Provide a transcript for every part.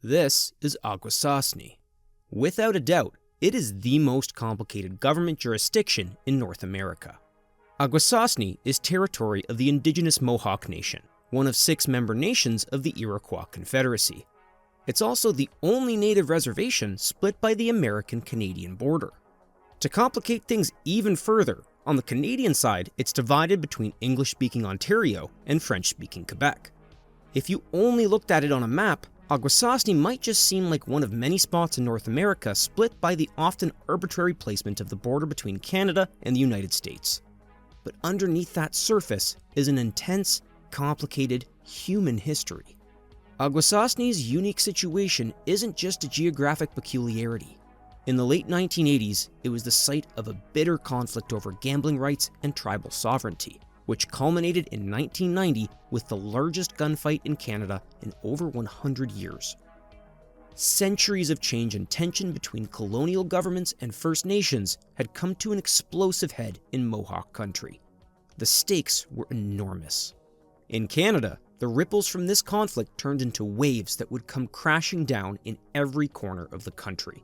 This is Akwesasne. Without a doubt, it is the most complicated government jurisdiction in North America. Akwesasne is territory of the Indigenous Mohawk Nation, one of 6 member nations of the Iroquois Confederacy. It's also the only native reservation split by the American-Canadian border. To complicate things even further, on the Canadian side, it's divided between English-speaking Ontario and French-speaking Quebec. If you only looked at it on a map, Akwesasne might just seem like one of many spots in North America split by the often arbitrary placement of the border between Canada and the United States. But underneath that surface is an intense, complicated human history. Akwesasne's unique situation isn't just a geographic peculiarity. In the late 1980s, it was the site of a bitter conflict over gambling rights and tribal sovereignty, which culminated in 1990 with the largest gunfight in Canada in over 100 years. Centuries of change and tension between colonial governments and First Nations had come to an explosive head in Mohawk country. The stakes were enormous. In Canada, the ripples from this conflict turned into waves that would come crashing down in every corner of the country.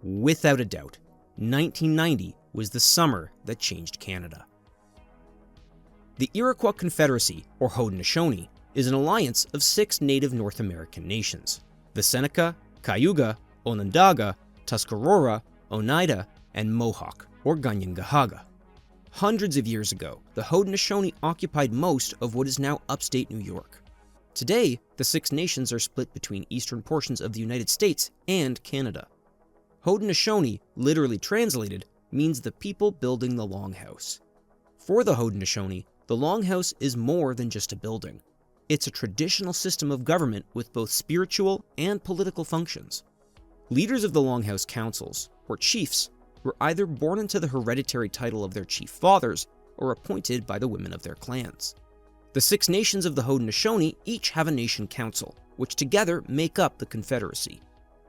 Without a doubt, 1990 was the summer that changed Canada. The Iroquois Confederacy, or Haudenosaunee, is an alliance of 6 native North American nations: the Seneca, Cayuga, Onondaga, Tuscarora, Oneida, and Mohawk, or Kanien'kehá:ka. Hundreds of years ago, the Haudenosaunee occupied most of what is now upstate New York. Today, the 6 nations are split between eastern portions of the United States and Canada. Haudenosaunee, literally translated, means the people building the Longhouse. For the Haudenosaunee, the Longhouse is more than just a building. It's a traditional system of government with both spiritual and political functions. Leaders of the Longhouse councils, or chiefs, were either born into the hereditary title of their chief fathers or appointed by the women of their clans. The 6 nations of the Haudenosaunee each have a nation council, which together make up the Confederacy.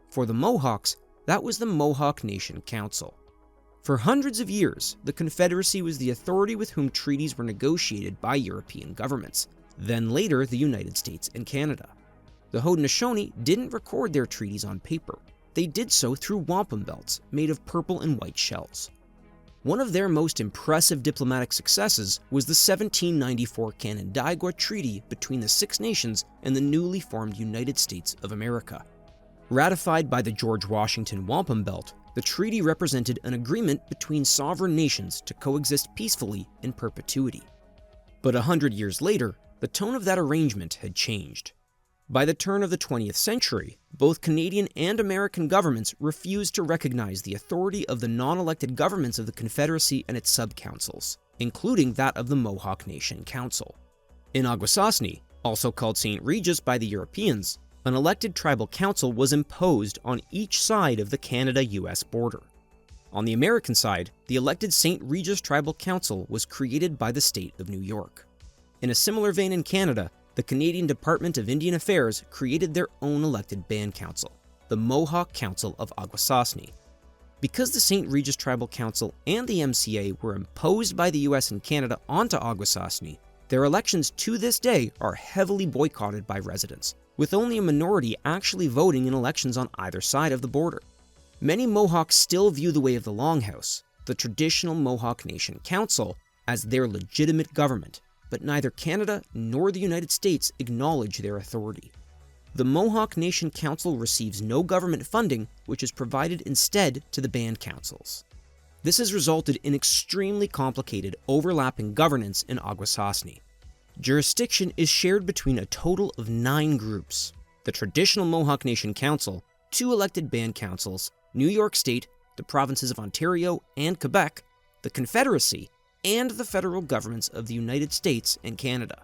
For the Mohawks, that was the Mohawk Nation Council. For hundreds of years, the Confederacy was the authority with whom treaties were negotiated by European governments, then later the United States and Canada. The Haudenosaunee didn't record their treaties on paper. They did so through wampum belts made of purple and white shells. One of their most impressive diplomatic successes was the 1794 Canada-U.S. Treaty between the 6 nations and the newly formed United States of America. Ratified by the George Washington Wampum Belt, the treaty represented an agreement between sovereign nations to coexist peacefully in perpetuity. But 100 years later, the tone of that arrangement had changed. By the turn of the 20th century, both Canadian and American governments refused to recognize the authority of the non-elected governments of the Confederacy and its sub-councils, including that of the Mohawk Nation Council. In Akwesasne, also called St. Regis by the Europeans, an elected tribal council was imposed on each side of the Canada-U.S. border. On the American side, the elected St. Regis Tribal Council was created by the state of New York. In a similar vein in Canada, the Canadian Department of Indian Affairs created their own elected band council, the Mohawk Council of Akwesasne. Because the St. Regis Tribal Council and the MCA were imposed by the US and Canada onto Akwesasne, their elections to this day are heavily boycotted by residents, with only a minority actually voting in elections on either side of the border. Many Mohawks still view the way of the Longhouse, the traditional Mohawk Nation Council, as their legitimate government, but neither Canada nor the United States acknowledge their authority. The Mohawk Nation Council receives no government funding, which is provided instead to the band councils. This has resulted in extremely complicated, overlapping governance in Akwesasne. Jurisdiction is shared between a total of 9 groups: the traditional Mohawk Nation Council, 2 elected band councils, New York State, the provinces of Ontario and Quebec, the Confederacy, and the federal governments of the United States and Canada.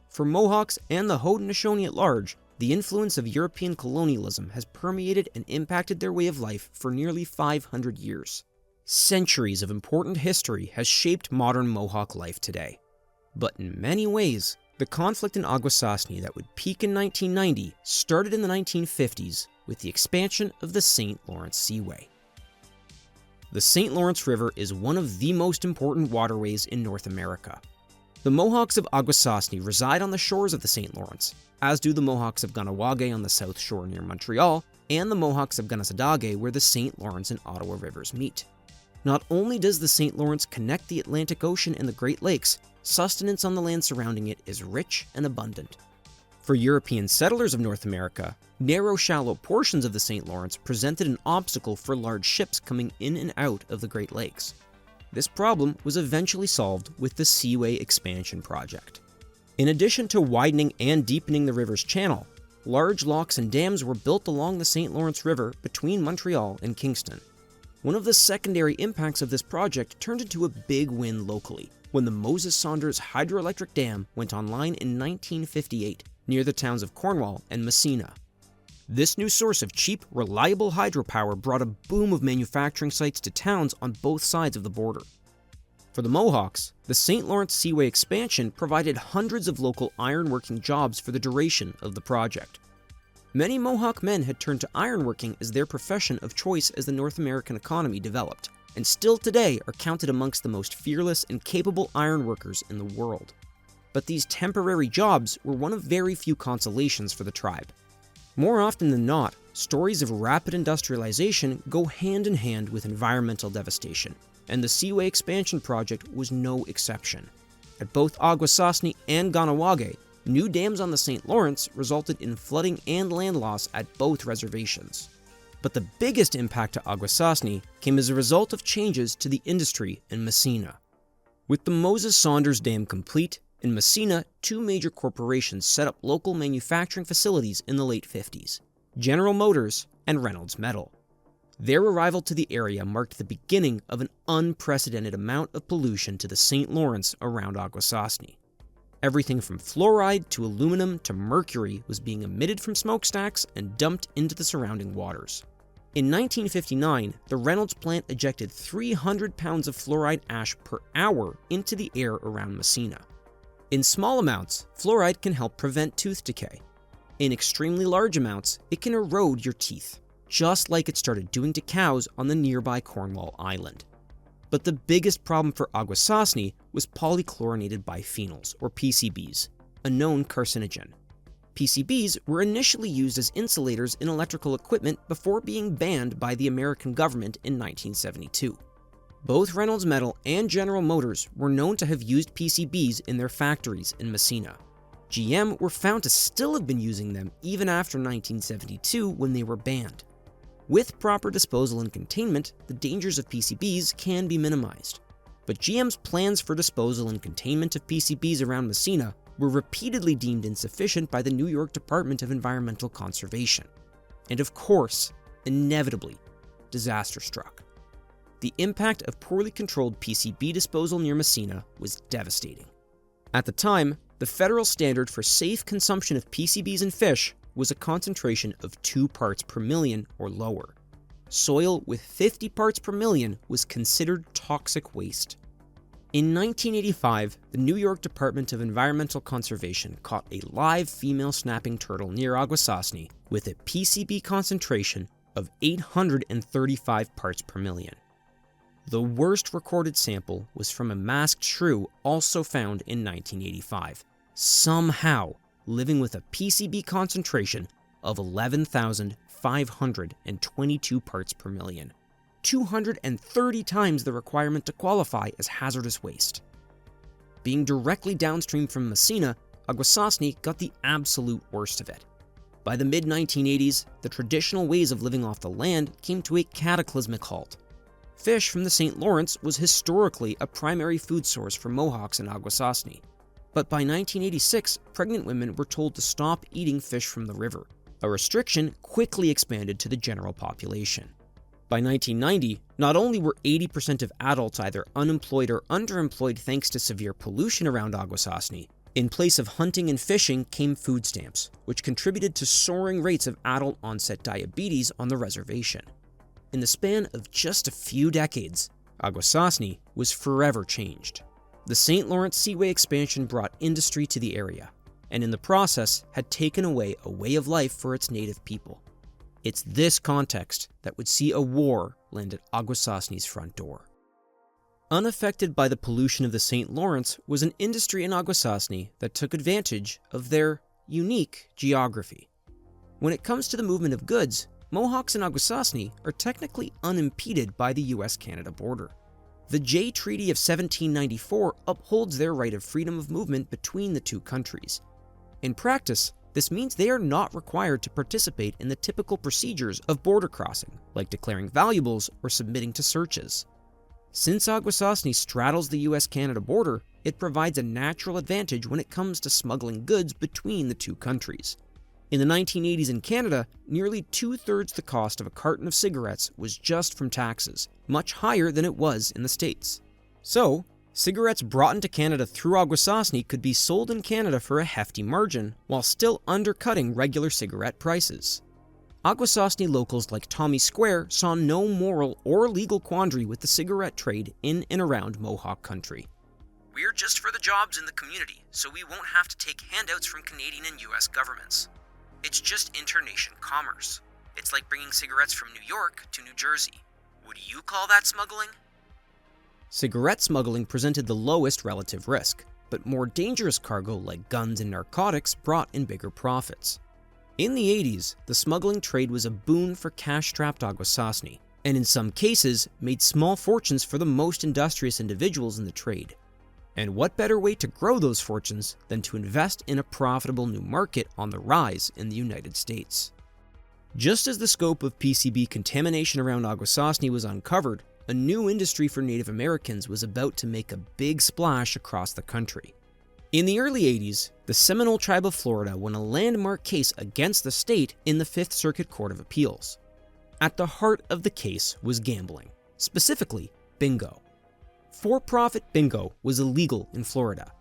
For Mohawks and the Haudenosaunee at large, the influence of European colonialism has permeated and impacted their way of life for nearly 500 years. Centuries of important history has shaped modern Mohawk life today. But in many ways, the conflict in Akwesasne that would peak in 1990 started in the 1950s with the expansion of the St. Lawrence Seaway. The St. Lawrence River is one of the most important waterways in North America. The Mohawks of Akwesasne reside on the shores of the St. Lawrence, as do the Mohawks of Kahnawake on the south shore near Montreal, and the Mohawks of Gunnesadage where the St. Lawrence and Ottawa rivers meet. Not only does the St. Lawrence connect the Atlantic Ocean and the Great Lakes, sustenance on the land surrounding it is rich and abundant. For European settlers of North America, narrow, shallow portions of the St. Lawrence presented an obstacle for large ships coming in and out of the Great Lakes. This problem was eventually solved with the Seaway Expansion Project. In addition to widening and deepening the river's channel, large locks and dams were built along the St. Lawrence River between Montreal and Kingston. One of the secondary impacts of this project turned into a big win locally, when the Moses Saunders hydroelectric dam went online in 1958 near the towns of Cornwall and Massena. This new source of cheap, reliable hydropower brought a boom of manufacturing sites to towns on both sides of the border. For the Mohawks, the St. Lawrence Seaway expansion provided hundreds of local ironworking jobs for the duration of the project. Many Mohawk men had turned to ironworking as their profession of choice as the North American economy developed, and still today are counted amongst the most fearless and capable ironworkers in the world. But these temporary jobs were one of very few consolations for the tribe. More often than not, stories of rapid industrialization go hand in hand with environmental devastation, and the Seaway Expansion Project was no exception. At both Akwesasne and Kahnawake, new dams on the St. Lawrence resulted in flooding and land loss at both reservations. But the biggest impact to Akwesasne came as a result of changes to the industry in Massena. With the Moses Saunders Dam complete, in Massena, two major corporations set up local manufacturing facilities in the late 50s, General Motors and Reynolds Metal. Their arrival to the area marked the beginning of an unprecedented amount of pollution to the St. Lawrence around Akwesasne. Everything from fluoride to aluminum to mercury was being emitted from smokestacks and dumped into the surrounding waters. In 1959, the Reynolds plant ejected 300 pounds of fluoride ash per hour into the air around Massena. In small amounts, fluoride can help prevent tooth decay. In extremely large amounts, it can erode your teeth, just like it started doing to cows on the nearby Cornwall Island. But the biggest problem for Akwesasne was polychlorinated biphenyls, or PCBs, a known carcinogen. PCBs were initially used as insulators in electrical equipment before being banned by the American government in 1972. Both Reynolds Metal and General Motors were known to have used PCBs in their factories in Massena. GM were found to still have been using them even after 1972 when they were banned. With proper disposal and containment, the dangers of PCBs can be minimized. But GM's plans for disposal and containment of PCBs around Massena were repeatedly deemed insufficient by the New York Department of Environmental Conservation. And of course, inevitably, disaster struck. The impact of poorly controlled PCB disposal near Massena was devastating. At the time, the federal standard for safe consumption of PCBs in fish was a concentration of 2 parts per million or lower. Soil with 50 parts per million was considered toxic waste. In 1985, the New York Department of Environmental Conservation caught a live female snapping turtle near Akwesasne with a PCB concentration of 835 parts per million. The worst recorded sample was from a masked shrew also found in 1985, somehow living with a PCB concentration of 11,522 parts per million, 230 times the requirement to qualify as hazardous waste. Being directly downstream from Massena, Akwesasne got the absolute worst of it. By the mid-1980s, the traditional ways of living off the land came to a cataclysmic halt. Fish from the St. Lawrence was historically a primary food source for Mohawks in Akwesasne. But by 1986, pregnant women were told to stop eating fish from the river. A restriction quickly expanded to the general population. By 1990, not only were 80% of adults either unemployed or underemployed thanks to severe pollution around Akwesasne, in place of hunting and fishing came food stamps, which contributed to soaring rates of adult-onset diabetes on the reservation. In the span of just a few decades, Akwesasne was forever changed. The St. Lawrence Seaway expansion brought industry to the area, and in the process had taken away a way of life for its native people. It's this context that would see a war land at Akwesasne's front door. Unaffected by the pollution of the St. Lawrence was an industry in Akwesasne that took advantage of their unique geography. When it comes to the movement of goods, Mohawks in Akwesasne are technically unimpeded by the U.S.-Canada border. The Jay Treaty of 1794 upholds their right of freedom of movement between the two countries. In practice, this means they are not required to participate in the typical procedures of border crossing, like declaring valuables or submitting to searches. Since Akwesasne straddles the US-Canada border, it provides a natural advantage when it comes to smuggling goods between the two countries. In the 1980s in Canada, nearly two-thirds the cost of a carton of cigarettes was just from taxes, much higher than it was in the States. So, cigarettes brought into Canada through Akwesasne could be sold in Canada for a hefty margin, while still undercutting regular cigarette prices. Akwesasne locals like Tommy Square saw no moral or legal quandary with the cigarette trade in and around Mohawk country. "We're just for the jobs in the community, so we won't have to take handouts from Canadian and US governments. It's just internation commerce. It's like bringing cigarettes from New York to New Jersey. Would you call that smuggling?" Cigarette smuggling presented the lowest relative risk, but more dangerous cargo like guns and narcotics brought in bigger profits. In the 80s, the smuggling trade was a boon for cash-strapped Akwesasne, and in some cases made small fortunes for the most industrious individuals in the trade. And what better way to grow those fortunes than to invest in a profitable new market on the rise in the United States? Just as the scope of PCB contamination around Akwesasne was uncovered, a new industry for Native Americans was about to make a big splash across the country. In the early 80s, the Seminole Tribe of Florida won a landmark case against the state in the Fifth Circuit Court of Appeals. At the heart of the case was gambling, specifically bingo. For-profit bingo was illegal in Florida.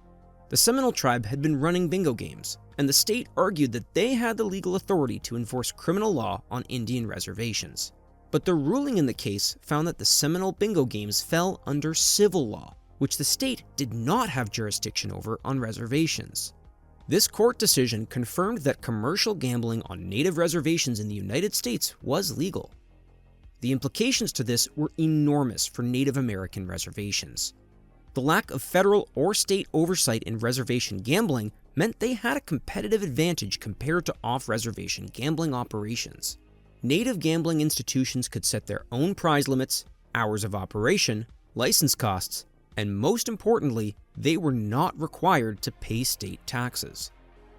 The Seminole Tribe had been running bingo games, and the state argued that they had the legal authority to enforce criminal law on Indian reservations. But the ruling in the case found that the Seminole bingo games fell under civil law, which the state did not have jurisdiction over on reservations. This court decision confirmed that commercial gambling on native reservations in the United States was legal. The implications to this were enormous for Native American reservations. The lack of federal or state oversight in reservation gambling meant they had a competitive advantage compared to off-reservation gambling operations. Native gambling institutions could set their own prize limits, hours of operation, license costs, and most importantly, they were not required to pay state taxes.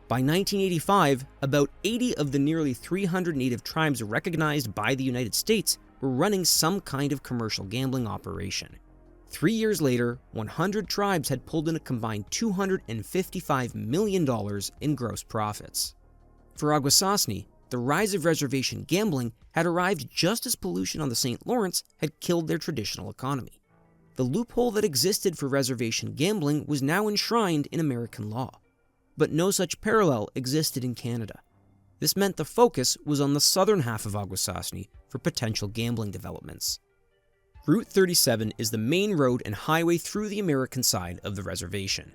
By 1985, about 80 of the nearly 300 Native tribes recognized by the United States were running some kind of commercial gambling operation. 3 years later, 100 tribes had pulled in a combined $255 million in gross profits. For Akwesasne, the rise of reservation gambling had arrived just as pollution on the St. Lawrence had killed their traditional economy. The loophole that existed for reservation gambling was now enshrined in American law, but no such parallel existed in Canada. This meant the focus was on the southern half of Akwesasne for potential gambling developments. Route 37 is the main road and highway through the American side of the reservation.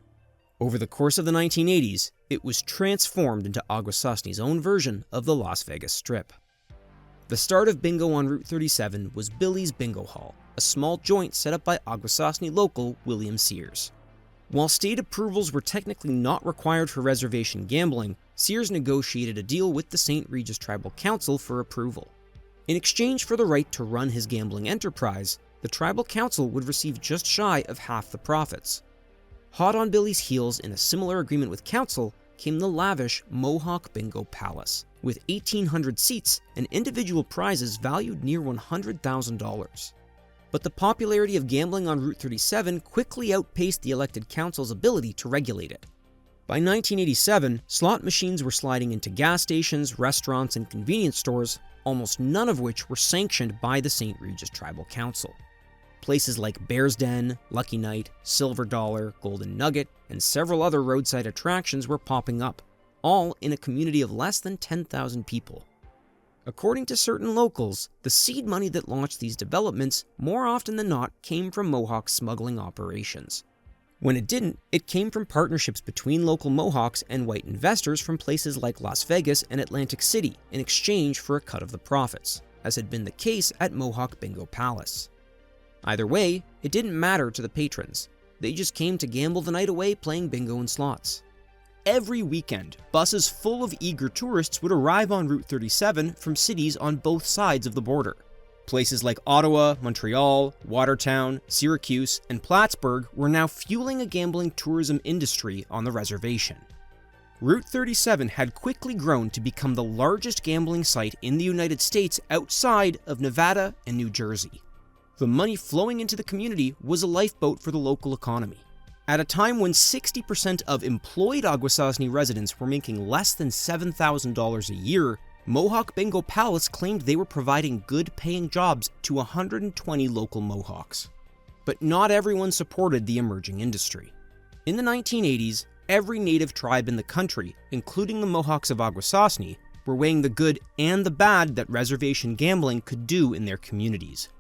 Over the course of the 1980s, it was transformed into Akwesasne's own version of the Las Vegas Strip. The start of bingo on Route 37 was Billy's Bingo Hall, a small joint set up by Akwesasne local William Sears. While state approvals were technically not required for reservation gambling, Sears negotiated a deal with the St. Regis Tribal Council for approval. In exchange for the right to run his gambling enterprise, the Tribal Council would receive just shy of half the profits. Hot on Billy's heels in a similar agreement with Council came the lavish Mohawk Bingo Palace, with 1,800 seats and individual prizes valued near $100,000. But the popularity of gambling on Route 37 quickly outpaced the elected council's ability to regulate it. By 1987, slot machines were sliding into gas stations, restaurants, and convenience stores, almost none of which were sanctioned by the St. Regis Tribal Council. Places like Bear's Den, Lucky Night, Silver Dollar, Golden Nugget, and several other roadside attractions were popping up, all in a community of less than 10,000 people. According to certain locals, the seed money that launched these developments more often than not came from Mohawk smuggling operations. When it didn't, it came from partnerships between local Mohawks and white investors from places like Las Vegas and Atlantic City in exchange for a cut of the profits, as had been the case at Mohawk Bingo Palace. Either way, it didn't matter to the patrons. They just came to gamble the night away playing bingo and slots. Every weekend, buses full of eager tourists would arrive on Route 37 from cities on both sides of the border. Places like Ottawa, Montreal, Watertown, Syracuse, and Plattsburgh were now fueling a gambling tourism industry on the reservation. Route 37 had quickly grown to become the largest gambling site in the United States outside of Nevada and New Jersey. The money flowing into the community was a lifeboat for the local economy. At a time when 60% of employed Akwesasne residents were making less than $7,000 a year, Mohawk Bingo Palace claimed they were providing good-paying jobs to 120 local Mohawks. But not everyone supported the emerging industry. In the 1980s, every native tribe in the country, including the Mohawks of Akwesasne, were weighing the good and the bad that reservation gambling could do in their communities.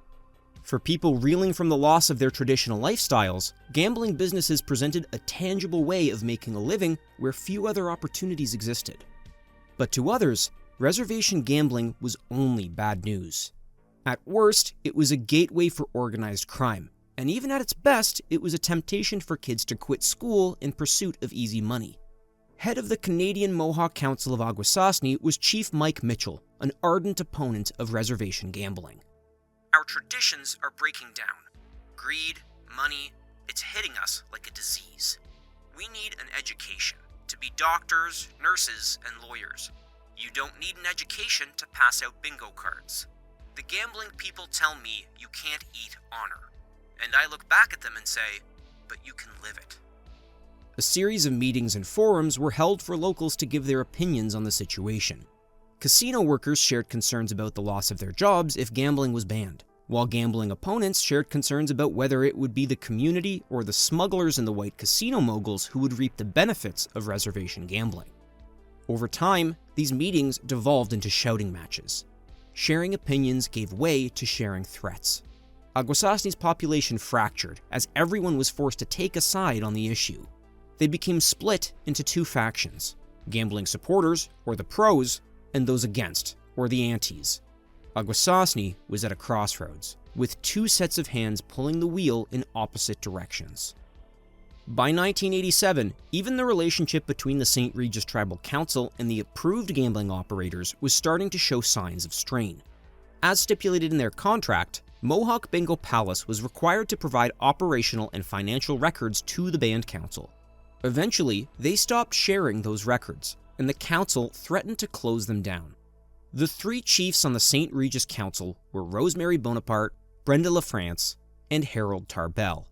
For people reeling from the loss of their traditional lifestyles, gambling businesses presented a tangible way of making a living where few other opportunities existed. But to others, reservation gambling was only bad news. At worst, it was a gateway for organized crime, and even at its best, it was a temptation for kids to quit school in pursuit of easy money. Head of the Canadian Mohawk Council of Akwesasne was Chief Mike Mitchell, an ardent opponent of reservation gambling. Our traditions are breaking down. Greed, money, it's hitting us like a disease. We need an education to be doctors, nurses, and lawyers. You don't need an education to pass out bingo cards. The gambling people tell me you can't eat honor. And I look back at them and say, but you can live it. A series of meetings and forums were held for locals to give their opinions on the situation. Casino workers shared concerns about the loss of their jobs if gambling was banned, while gambling opponents shared concerns about whether it would be the community or the smugglers and the white casino moguls who would reap the benefits of reservation gambling. Over time, these meetings devolved into shouting matches. Sharing opinions gave way to sharing threats. Akwesasne's population fractured as everyone was forced to take a side on the issue. They became split into two factions: gambling supporters, or the pros, and those against, or the antis. Akwesasne was at a crossroads, with two sets of hands pulling the wheel in opposite directions. By 1987, even the relationship between the St. Regis Tribal Council and the approved gambling operators was starting to show signs of strain. As stipulated in their contract, Mohawk Bingo Palace was required to provide operational and financial records to the band council. Eventually, they stopped sharing those records, and the council threatened to close them down. The three chiefs on the St. Regis Council were Rosemary Bonaparte, Brenda LaFrance, and Harold Tarbell.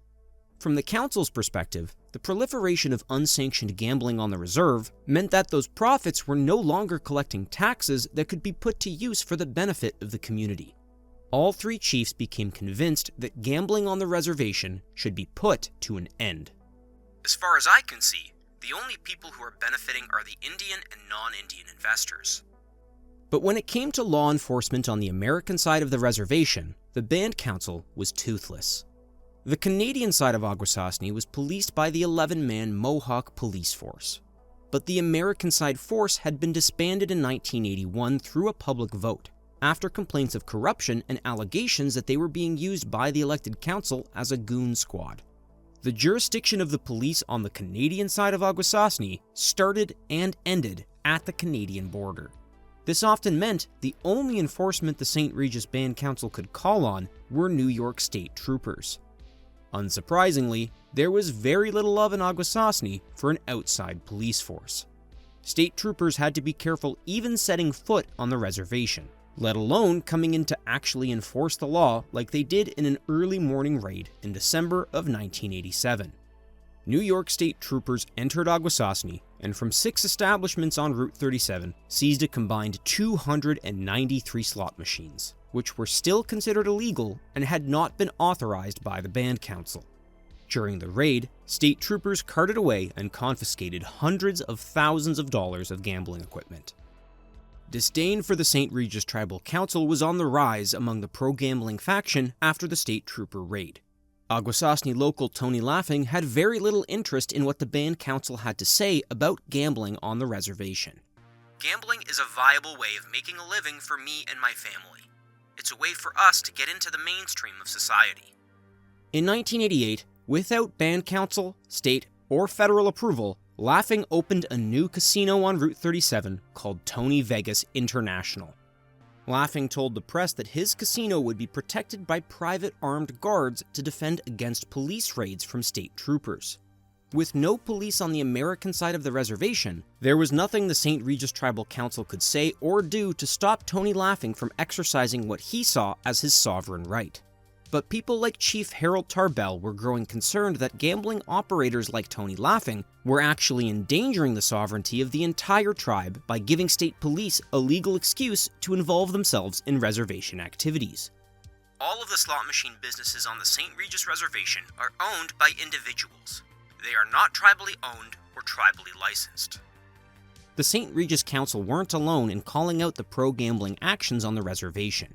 From the council's perspective, the proliferation of unsanctioned gambling on the reserve meant that those profits were no longer collecting taxes that could be put to use for the benefit of the community. All three chiefs became convinced that gambling on the reservation should be put to an end. As far as I can see, the only people who are benefiting are the Indian and non-Indian investors. But when it came to law enforcement on the American side of the reservation, the band council was toothless. The Canadian side of Akwesasne was policed by the 11-man Mohawk police force. But the American side force had been disbanded in 1981 through a public vote, after complaints of corruption and allegations that they were being used by the elected council as a goon squad. The jurisdiction of the police on the Canadian side of Akwesasne started and ended at the Canadian border. This often meant the only enforcement the St. Regis Band Council could call on were New York State troopers. Unsurprisingly, there was very little love in Akwesasne for an outside police force. State troopers had to be careful even setting foot on the reservation, let alone coming in to actually enforce the law like they did in an early morning raid in December of 1987. New York State troopers entered Akwesasne and from 6 establishments on Route 37 seized a combined 293 slot machines, which were still considered illegal and had not been authorized by the band council. During the raid, state troopers carted away and confiscated hundreds of thousands of dollars of gambling equipment. Disdain for the St. Regis Tribal Council was on the rise among the pro-gambling faction after the state trooper raid. Akwesasne local Tony Laughing had very little interest in what the band council had to say about gambling on the reservation. Gambling is a viable way of making a living for me and my family. It's a way for us to get into the mainstream of society. In 1988, without band council, state, or federal approval, Laughing opened a new casino on Route 37 called Tony Vegas International. Laughing told the press that his casino would be protected by private armed guards to defend against police raids from state troopers. With no police on the American side of the reservation, there was nothing the St. Regis Tribal Council could say or do to stop Tony Laughing from exercising what he saw as his sovereign right. But people like Chief Harold Tarbell were growing concerned that gambling operators like Tony Laughing were actually endangering the sovereignty of the entire tribe by giving state police a legal excuse to involve themselves in reservation activities. All of the slot machine businesses on the St. Regis Reservation are owned by individuals. They are not tribally owned or tribally licensed. The St. Regis Council weren't alone in calling out the pro-gambling actions on the reservation.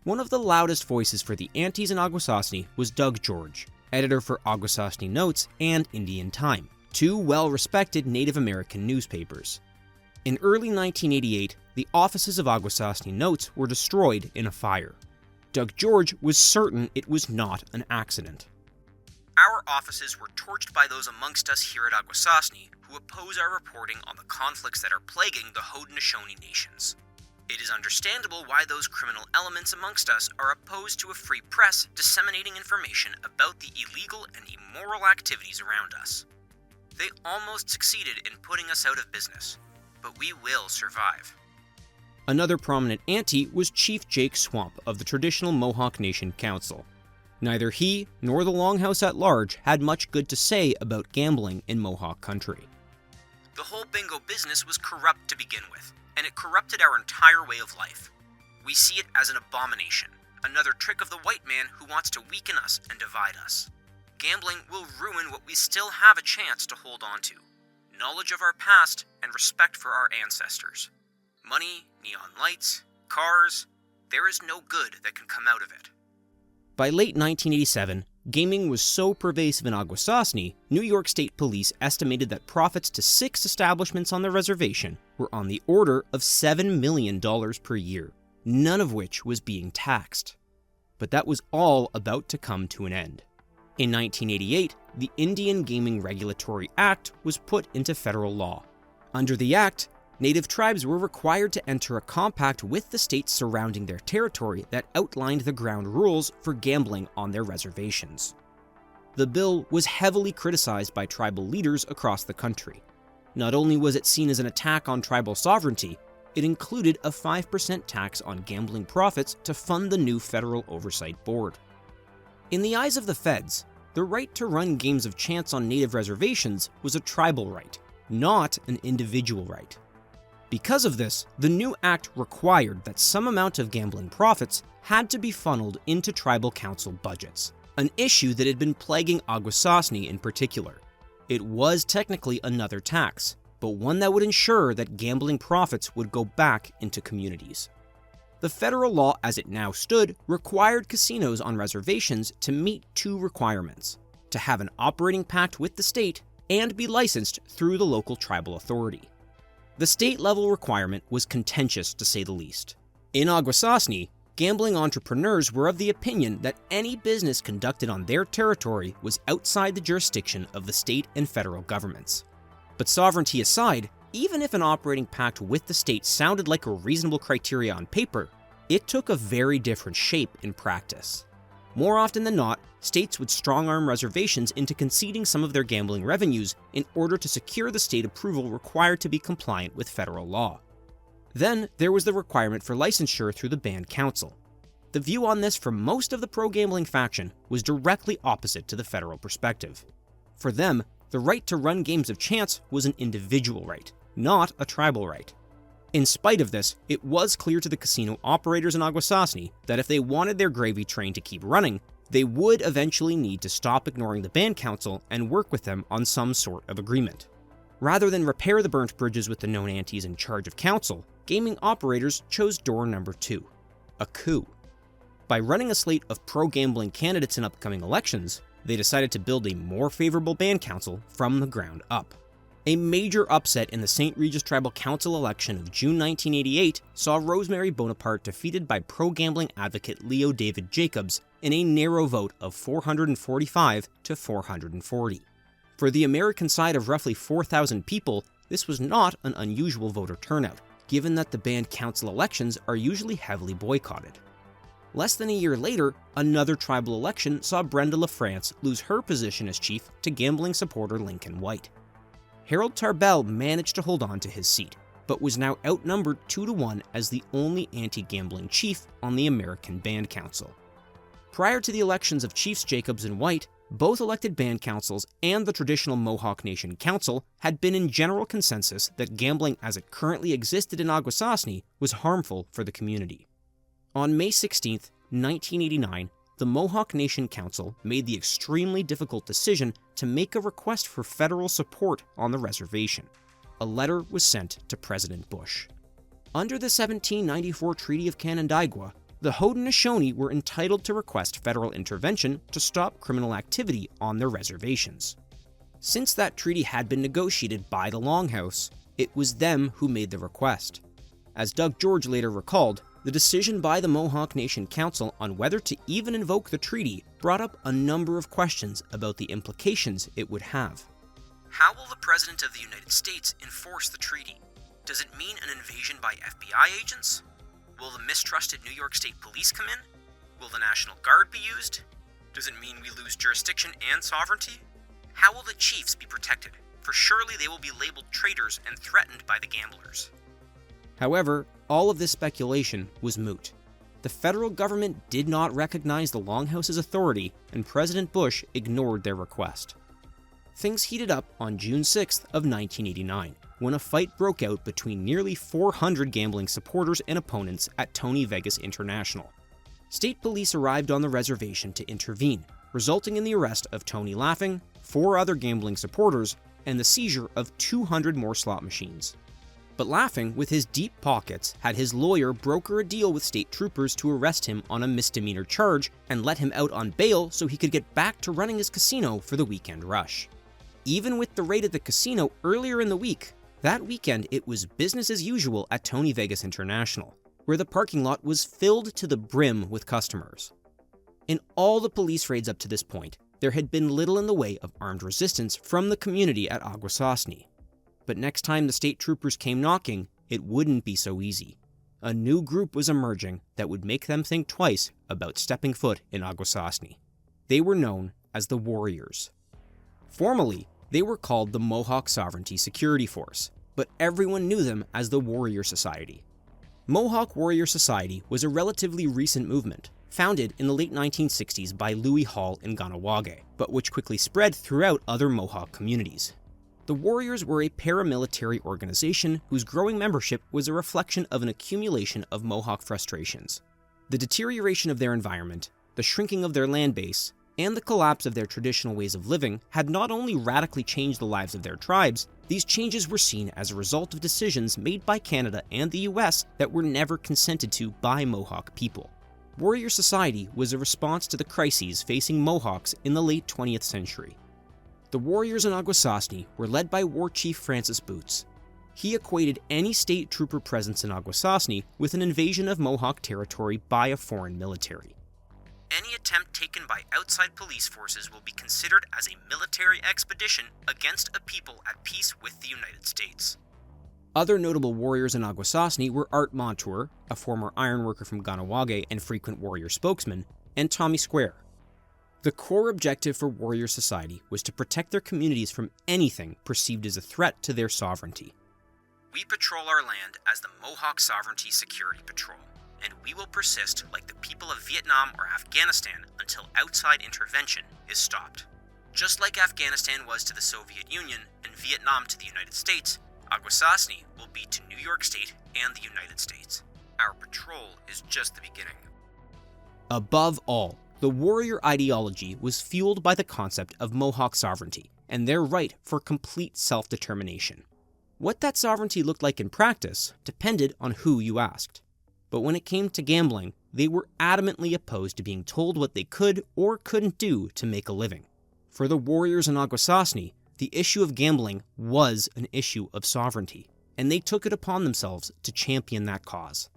One of the loudest voices for the Antis in Akwesasne was Doug George, editor for Akwesasne Notes and Indian Time, two well-respected Native American newspapers. In early 1988, the offices of Akwesasne Notes were destroyed in a fire. Doug George was certain it was not an accident. Our offices were torched by those amongst us here at Akwesasne who oppose our reporting on the conflicts that are plaguing the Haudenosaunee nations. It is understandable why those criminal elements amongst us are opposed to a free press disseminating information about the illegal and immoral activities around us. They almost succeeded in putting us out of business, but we will survive. Another prominent Anti was Chief Jake Swamp of the traditional Mohawk Nation Council. Neither he nor the Longhouse at large had much good to say about gambling in Mohawk country. The whole bingo business was corrupt to begin with, and it corrupted our entire way of life. We see it as an abomination, another trick of the white man who wants to weaken us and divide us. Gambling will ruin what we still have a chance to hold on to: knowledge of our past and respect for our ancestors. Money, neon lights, cars, there is no good that can come out of it. By late 1987, gaming was so pervasive in Akwesasne, New York State Police estimated that profits to 6 establishments on the reservation were on the order of $7 million per year, none of which was being taxed. But that was all about to come to an end. In 1988, the Indian Gaming Regulatory Act was put into federal law. Under the act, Native tribes were required to enter a compact with the states surrounding their territory that outlined the ground rules for gambling on their reservations. The bill was heavily criticized by tribal leaders across the country. Not only was it seen as an attack on tribal sovereignty, it included a 5% tax on gambling profits to fund the new Federal Oversight Board. In the eyes of the feds, the right to run games of chance on Native reservations was a tribal right, not an individual right. Because of this, the new act required that some amount of gambling profits had to be funneled into tribal council budgets, an issue that had been plaguing Akwesasne in particular. It was technically another tax, but one that would ensure that gambling profits would go back into communities. The federal law as it now stood required casinos on reservations to meet 2 requirements: to have an operating pact with the state and be licensed through the local tribal authority. The state-level requirement was contentious, to say the least. In Akwesasne, gambling entrepreneurs were of the opinion that any business conducted on their territory was outside the jurisdiction of the state and federal governments. But sovereignty aside, even if an operating pact with the state sounded like a reasonable criteria on paper, it took a very different shape in practice. More often than not, states would strong-arm reservations into conceding some of their gambling revenues in order to secure the state approval required to be compliant with federal law. Then, there was the requirement for licensure through the band council. The view on this from most of the pro-gambling faction was directly opposite to the federal perspective. For them, the right to run games of chance was an individual right, not a tribal right. In spite of this, it was clear to the casino operators in Akwesasne that if they wanted their gravy train to keep running, they would eventually need to stop ignoring the band council and work with them on some sort of agreement. Rather than repair the burnt bridges with the known Antis in charge of council, gaming operators chose door number 2, a coup. By running a slate of pro-gambling candidates in upcoming elections, they decided to build a more favorable band council from the ground up. A major upset in the St. Regis Tribal Council election of June 1988 saw Rosemary Bonaparte defeated by pro-gambling advocate Leo David Jacobs in a narrow vote of 445 to 440. For the American side of roughly 4,000 people, this was not an unusual voter turnout, given that the band council elections are usually heavily boycotted. Less than a year later, another tribal election saw Brenda LaFrance lose her position as chief to gambling supporter Lincoln White. Harold Tarbell managed to hold on to his seat, but was now outnumbered 2-1 as the only anti-gambling chief on the American Band Council. Prior to the elections of Chiefs Jacobs and White, both elected band councils and the traditional Mohawk Nation Council had been in general consensus that gambling as it currently existed in Akwesasne was harmful for the community. On May 16, 1989, the Mohawk Nation Council made the extremely difficult decision to make a request for federal support on the reservation. A letter was sent to President Bush. Under the 1794 Treaty of Canada-U.S., the Haudenosaunee were entitled to request federal intervention to stop criminal activity on their reservations. Since that treaty had been negotiated by the Longhouse, it was them who made the request. As Doug George later recalled, the decision by the Mohawk Nation Council on whether to even invoke the treaty brought up a number of questions about the implications it would have. How will the President of the United States enforce the treaty? Does it mean an invasion by FBI agents? Will the mistrusted New York State Police come in? Will the National Guard be used? Does it mean we lose jurisdiction and sovereignty? How will the chiefs be protected? For surely they will be labeled traitors and threatened by the gamblers. However, all of this speculation was moot. The federal government did not recognize the Longhouse's authority, and President Bush ignored their request. Things heated up on June 6th of 1989, when a fight broke out between nearly 400 gambling supporters and opponents at Tony Vegas International. State police arrived on the reservation to intervene, resulting in the arrest of Tony Laughing, 4 other gambling supporters, and the seizure of 200 more slot machines. But Laughing, with his deep pockets, had his lawyer broker a deal with state troopers to arrest him on a misdemeanor charge and let him out on bail so he could get back to running his casino for the weekend rush. Even with the raid at the casino earlier in the week, that weekend it was business as usual at Tony Vegas International, where the parking lot was filled to the brim with customers. In all the police raids up to this point, there had been little in the way of armed resistance from the community at Akwesasne. But next time the state troopers came knocking, it wouldn't be so easy. A new group was emerging that would make them think twice about stepping foot in Akwesasne. They were known as the Warriors. Formally, they were called the Mohawk Sovereignty Security Force, but everyone knew them as the Warrior Society. Mohawk Warrior Society was a relatively recent movement, founded in the late 1960s by Louis Hall in Ganawage, but which quickly spread throughout other Mohawk communities. The Warriors were a paramilitary organization whose growing membership was a reflection of an accumulation of Mohawk frustrations. The deterioration of their environment, the shrinking of their land base, and the collapse of their traditional ways of living had not only radically changed the lives of their tribes, these changes were seen as a result of decisions made by Canada and the U.S. that were never consented to by Mohawk people. Warrior Society was a response to the crises facing Mohawks in the late 20th century. The Warriors in Akwesasne were led by War Chief Francis Boots. He equated any state trooper presence in Akwesasne with an invasion of Mohawk territory by a foreign military. Any attempt taken by outside police forces will be considered as a military expedition against a people at peace with the United States. Other notable warriors in Akwesasne were Art Montour, a former ironworker from Ganawage and frequent warrior spokesman, and Tommy Square. The core objective for Warrior Society was to protect their communities from anything perceived as a threat to their sovereignty. We patrol our land as the Mohawk Sovereignty Security Patrol, and we will persist like the people of Vietnam or Afghanistan until outside intervention is stopped. Just like Afghanistan was to the Soviet Union and Vietnam to the United States, Akwesasne will be to New York State and the United States. Our patrol is just the beginning. Above all, the warrior ideology was fueled by the concept of Mohawk sovereignty and their right for complete self-determination. What that sovereignty looked like in practice depended on who you asked. But when it came to gambling, they were adamantly opposed to being told what they could or couldn't do to make a living. For the warriors in Akwesasne, The issue of gambling was an issue of sovereignty, and they took it upon themselves to champion that cause.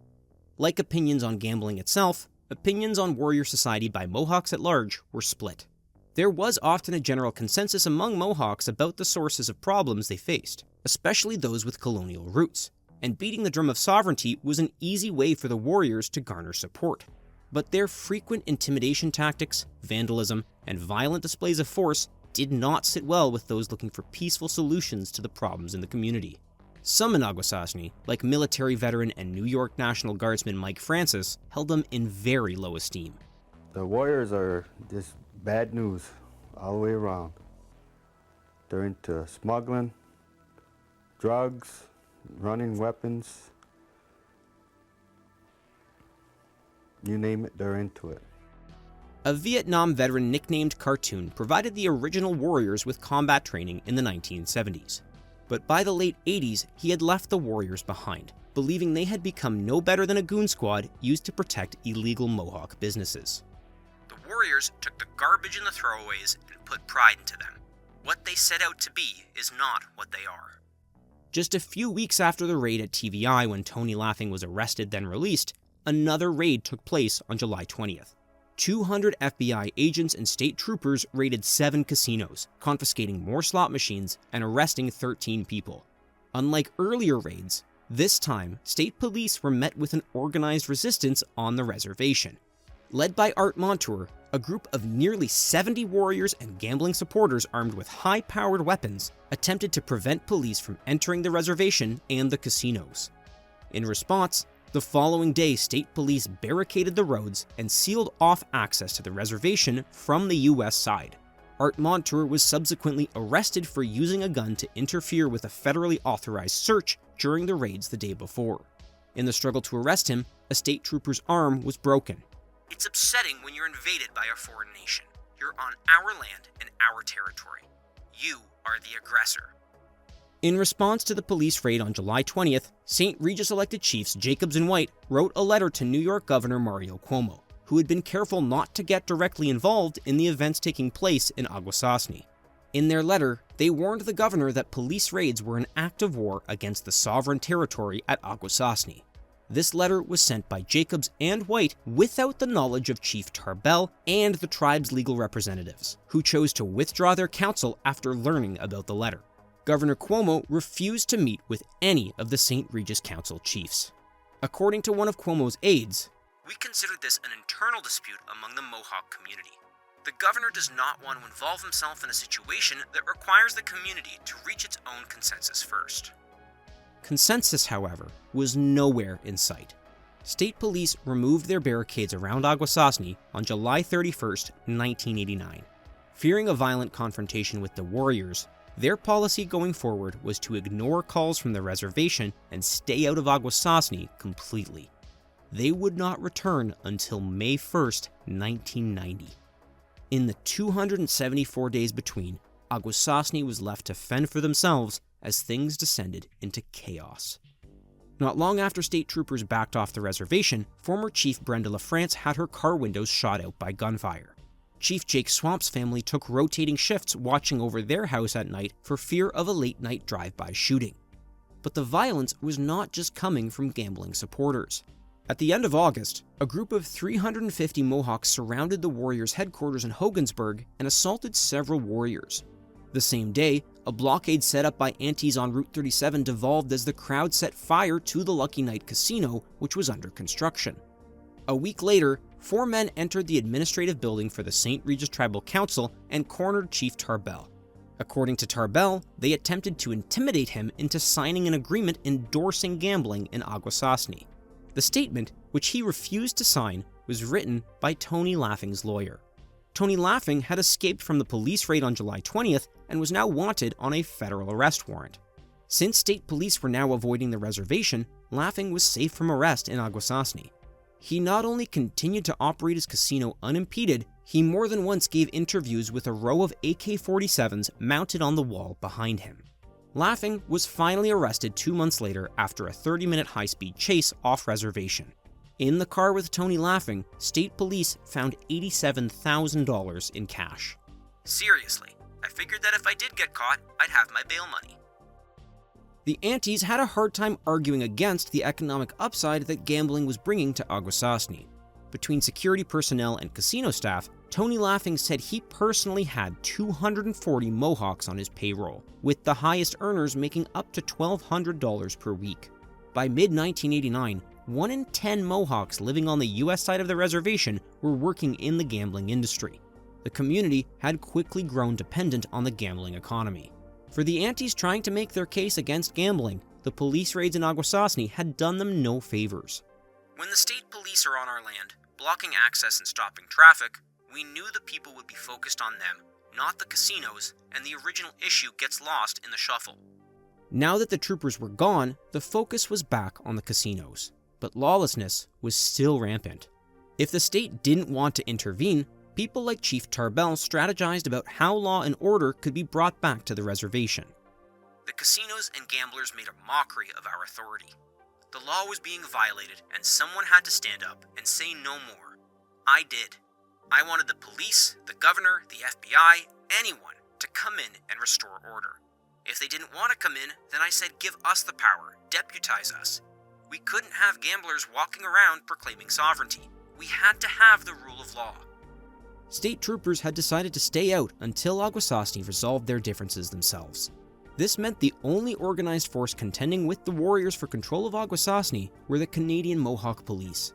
Like opinions on gambling itself, opinions on warrior society by Mohawks at large were split. There was often a general consensus among Mohawks about the sources of problems they faced, especially those with colonial roots, and beating the drum of sovereignty was an easy way for the warriors to garner support. But their frequent intimidation tactics, vandalism, and violent displays of force did not sit well with those looking for peaceful solutions to the problems in the community. Some in Akwesasne, like military veteran and New York National Guardsman Mike Francis, held them in very low esteem. The warriors are just bad news all the way around. They're into smuggling, drugs, running weapons. You name it, they're into it. A Vietnam veteran nicknamed Cartoon provided the original warriors with combat training in the 1970s. But by the late 80s, he had left the warriors behind, believing they had become no better than a goon squad used to protect illegal Mohawk businesses. The warriors took the garbage and the throwaways and put pride into them. What they set out to be is not what they are. Just a few weeks after the raid at TVI, when Tony Laughing was arrested then released, another raid took place on July 20th. 200 FBI agents and state troopers raided 7 casinos, confiscating more slot machines and arresting 13 people. Unlike earlier raids, this time state police were met with an organized resistance on the reservation. Led by Art Montour, a group of nearly 70 warriors and gambling supporters armed with high-powered weapons attempted to prevent police from entering the reservation and the casinos. In response, the following day, state police barricaded the roads and sealed off access to the reservation from the U.S. side. Art Montour was subsequently arrested for using a gun to interfere with a federally authorized search during the raids the day before. In the struggle to arrest him, a state trooper's arm was broken. It's upsetting when you're invaded by a foreign nation. You're on our land and our territory. You are the aggressor. In response to the police raid on July 20th, St. Regis elected chiefs Jacobs and White wrote a letter to New York Governor Mario Cuomo, who had been careful not to get directly involved in the events taking place in Akwesasne. In their letter, they warned the governor that police raids were an act of war against the sovereign territory at Akwesasne. This letter was sent by Jacobs and White without the knowledge of Chief Tarbell and the tribe's legal representatives, who chose to withdraw their counsel after learning about the letter. Governor Cuomo refused to meet with any of the St. Regis Council chiefs. According to one of Cuomo's aides, "We consider this an internal dispute among the Mohawk community. The governor does not want to involve himself in a situation that requires the community to reach its own consensus first." Consensus, however, was nowhere in sight. State police removed their barricades around Akwesasne on July 31st, 1989. Fearing a violent confrontation with the warriors, their policy going forward was to ignore calls from the reservation and stay out of Akwesasne completely. They would not return until May 1st, 1990. In the 274 days between, Akwesasne was left to fend for themselves as things descended into chaos. Not long after state troopers backed off the reservation, former Chief Brenda LaFrance had her car windows shot out by gunfire. Chief Jake Swamp's family took rotating shifts watching over their house at night for fear of a late-night drive-by shooting. But the violence was not just coming from gambling supporters. At the end of August, a group of 350 Mohawks surrounded the warriors' headquarters in Hogansburg and assaulted several warriors. The same day, a blockade set up by Antis on Route 37 devolved as the crowd set fire to the Lucky Night Casino, which was under construction. A week later, 4 men entered the administrative building for the St. Regis Tribal Council and cornered Chief Tarbell. According to Tarbell, they attempted to intimidate him into signing an agreement endorsing gambling in Akwesasne. The statement, which he refused to sign, was written by Tony Laughing's lawyer. Tony Laughing had escaped from the police raid on July 20th and was now wanted on a federal arrest warrant. Since state police were now avoiding the reservation, Laughing was safe from arrest in Akwesasne. He not only continued to operate his casino unimpeded, he more than once gave interviews with a row of AK-47s mounted on the wall behind him. Laughing was finally arrested 2 months later after a 30-minute high-speed chase off reservation. In the car with Tony Laughing, state police found $87,000 in cash. Seriously, I figured that if I did get caught, I'd have my bail money. The Antis had a hard time arguing against the economic upside that gambling was bringing to Akwesasne. Between security personnel and casino staff, Tony Laughing said he personally had 240 Mohawks on his payroll, with the highest earners making up to $1,200 per week. By mid-1989, 1 in 10 Mohawks living on the U.S. side of the reservation were working in the gambling industry. The community had quickly grown dependent on the gambling economy. For the Antis trying to make their case against gambling, the police raids in Akwesasne had done them no favors. When the state police are on our land, blocking access and stopping traffic, we knew the people would be focused on them, not the casinos, and the original issue gets lost in the shuffle. Now that the troopers were gone, the focus was back on the casinos, but lawlessness was still rampant. If the state didn't want to intervene, people like Chief Tarbell strategized about how law and order could be brought back to the reservation. The casinos and gamblers made a mockery of our authority. The law was being violated, and someone had to stand up and say no more. I did. I wanted the police, the governor, the FBI, anyone to come in and restore order. If they didn't want to come in, then I said give us the power, deputize us. We couldn't have gamblers walking around proclaiming sovereignty. We had to have the rule of law. State troopers had decided to stay out until Akwesasne resolved their differences themselves. This meant the only organized force contending with the warriors for control of Akwesasne were the Canadian Mohawk police.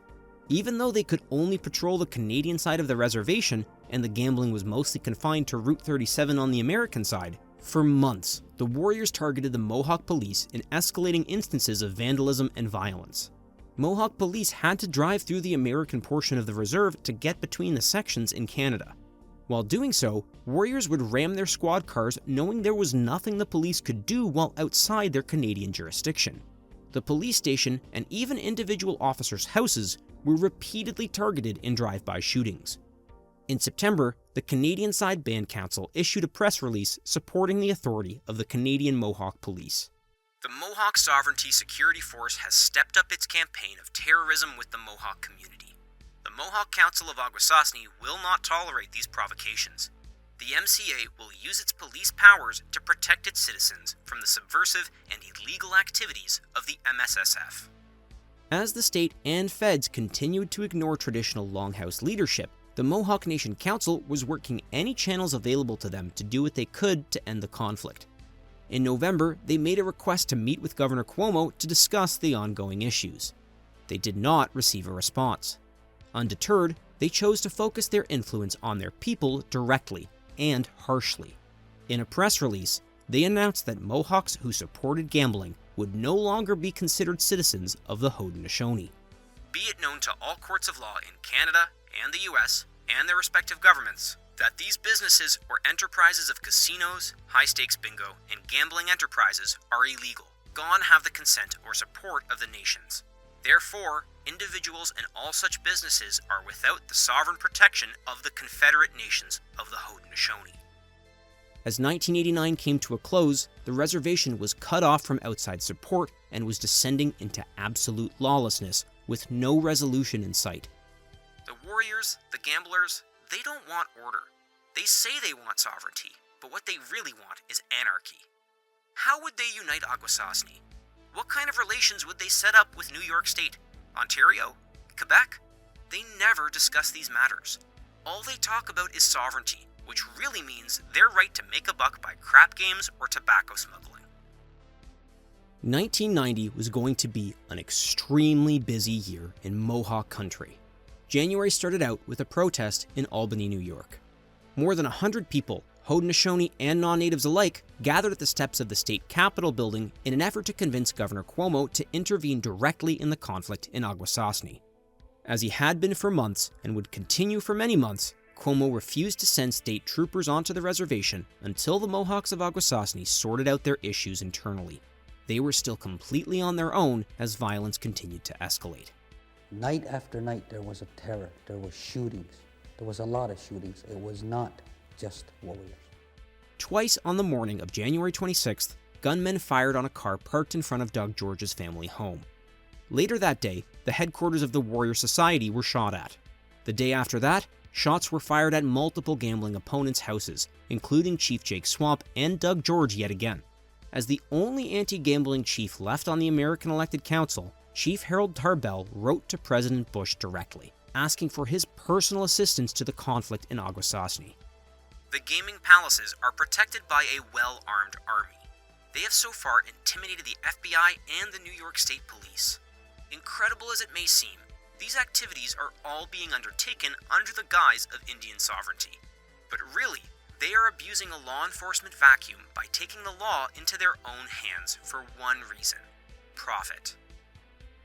Even though they could only patrol the Canadian side of the reservation, and the gambling was mostly confined to Route 37 on the American side, for months, the warriors targeted the Mohawk police in escalating instances of vandalism and violence. Mohawk police had to drive through the American portion of the reserve to get between the sections in Canada. While doing so, warriors would ram their squad cars knowing there was nothing the police could do while outside their Canadian jurisdiction. The police station and even individual officers' houses were repeatedly targeted in drive-by shootings. In September, the Canadian Side Band Council issued a press release supporting the authority of the Canadian Mohawk Police. The Mohawk Sovereignty Security Force has stepped up its campaign of terrorism with the Mohawk community. The Mohawk Council of Akwesasne will not tolerate these provocations. The MCA will use its police powers to protect its citizens from the subversive and illegal activities of the MSSF. As the state and feds continued to ignore traditional Longhouse leadership, the Mohawk Nation Council was working any channels available to them to do what they could to end the conflict. In November, they made a request to meet with Governor Cuomo to discuss the ongoing issues. They did not receive a response. Undeterred, they chose to focus their influence on their people directly and harshly. In a press release, they announced that Mohawks who supported gambling would no longer be considered citizens of the Haudenosaunee. Be it known to all courts of law in Canada and the U.S. and their respective governments that these businesses or enterprises of casinos, high-stakes bingo, and gambling enterprises are illegal, gone have the consent or support of the nations. Therefore, individuals and all such businesses are without the sovereign protection of the Confederate Nations of the Haudenosaunee. As 1989 came to a close, the reservation was cut off from outside support and was descending into absolute lawlessness with no resolution in sight. The warriors, the gamblers, they don't want order. They say they want sovereignty, but what they really want is anarchy. How would they unite Akwesasne? What kind of relations would they set up with New York State, Ontario, Quebec? They never discuss these matters. All they talk about is sovereignty, which really means their right to make a buck by crap games or tobacco smuggling. 1990 was going to be an extremely busy year in Mohawk country. January started out with a protest in Albany, New York. More than 100 people, Haudenosaunee and non-natives alike, gathered at the steps of the state capitol building in an effort to convince Governor Cuomo to intervene directly in the conflict in Akwesasne. As he had been for months and would continue for many months, Cuomo refused to send state troopers onto the reservation until the Mohawks of Akwesasne sorted out their issues internally. They were still completely on their own as violence continued to escalate. Night after night, there was a terror. There was shootings. There was a lot of shootings. It was not just warriors. Twice on the morning of January 26th, gunmen fired on a car parked in front of Doug George's family home. Later that day, the headquarters of the Warrior Society were shot at. The day after that, shots were fired at multiple gambling opponents' houses, including Chief Jake Swamp and Doug George yet again. As the only anti-gambling chief left on the American elected council, Chief Harold Tarbell wrote to President Bush directly, asking for his personal assistance to the conflict in Akwesasne. The gaming palaces are protected by a well-armed army. They have so far intimidated the FBI and the New York State Police. Incredible as it may seem, these activities are all being undertaken under the guise of Indian sovereignty. But really, they are abusing a law enforcement vacuum by taking the law into their own hands for one reason: profit.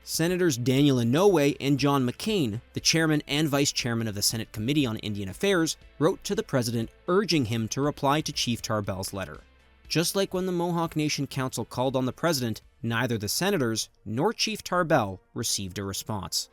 Senators Daniel Inouye and John McCain, the chairman and vice chairman of the Senate Committee on Indian Affairs, wrote to the president urging him to reply to Chief Tarbell's letter. Just like when the Mohawk Nation Council called on the president, neither the senators nor Chief Tarbell received a response.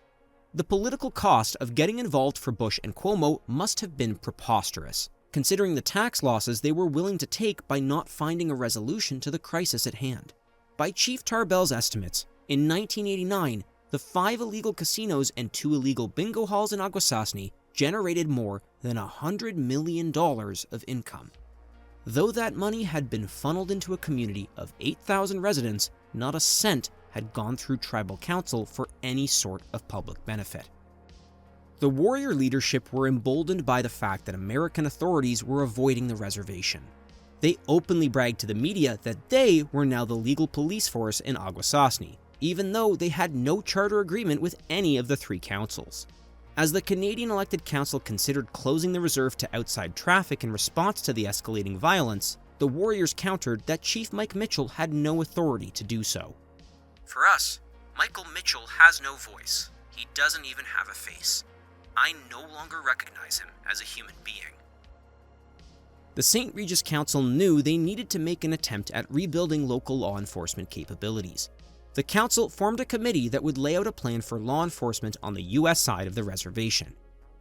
The political cost of getting involved for Bush and Cuomo must have been preposterous, considering the tax losses they were willing to take by not finding a resolution to the crisis at hand. By Chief Tarbell's estimates, in 1989, the 5 illegal casinos and 2 illegal bingo halls in Akwesasne generated more than $100 million of income. Though that money had been funneled into a community of 8,000 residents, not a cent had gone through tribal council for any sort of public benefit. The warrior leadership were emboldened by the fact that American authorities were avoiding the reservation. They openly bragged to the media that they were now the legal police force in Akwesasne, even though they had no charter agreement with any of the 3 councils. As the Canadian elected council considered closing the reserve to outside traffic in response to the escalating violence, the warriors countered that Chief Mike Mitchell had no authority to do so. For us, Michael Mitchell has no voice. He doesn't even have a face. I no longer recognize him as a human being. The St. Regis Council knew they needed to make an attempt at rebuilding local law enforcement capabilities. The council formed a committee that would lay out a plan for law enforcement on the U.S. side of the reservation.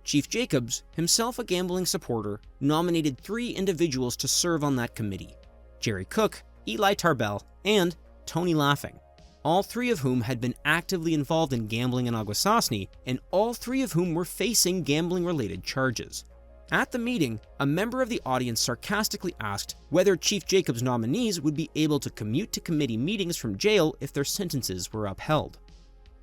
Chief Jacobs, himself a gambling supporter, nominated 3 individuals to serve on that committee: Jerry Cook, Eli Tarbell, and Tony Laughing, all 3 of whom had been actively involved in gambling in Akwesasne, and all 3 of whom were facing gambling-related charges. At the meeting, a member of the audience sarcastically asked whether Chief Jacobs' nominees would be able to commute to committee meetings from jail if their sentences were upheld.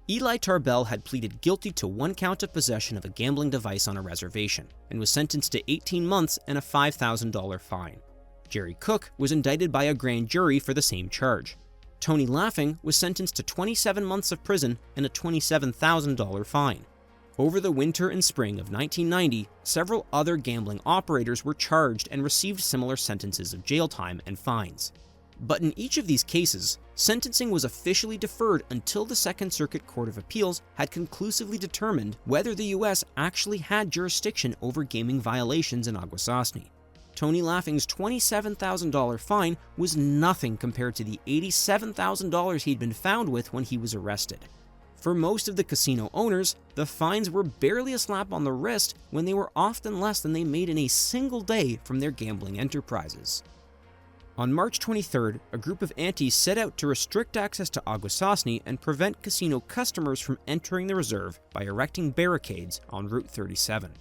Eli Tarbell had pleaded guilty to 1 count of possession of a gambling device on a reservation, and was sentenced to 18 months and a $5,000 fine. Jerry Cook was indicted by a grand jury for the same charge. Tony Laughing was sentenced to 27 months of prison and a $27,000 fine. Over the winter and spring of 1990, several other gambling operators were charged and received similar sentences of jail time and fines. But in each of these cases, sentencing was officially deferred until the Second Circuit Court of Appeals had conclusively determined whether the U.S. actually had jurisdiction over gaming violations in Akwesasne. Tony Laughing's $27,000 fine was nothing compared to the $87,000 he'd been found with when he was arrested. For most of the casino owners, the fines were barely a slap on the wrist when they were often less than they made in a single day from their gambling enterprises. On March 23rd, a group of antis set out to restrict access to Akwesasne and prevent casino customers from entering the reserve by erecting barricades on Route 37.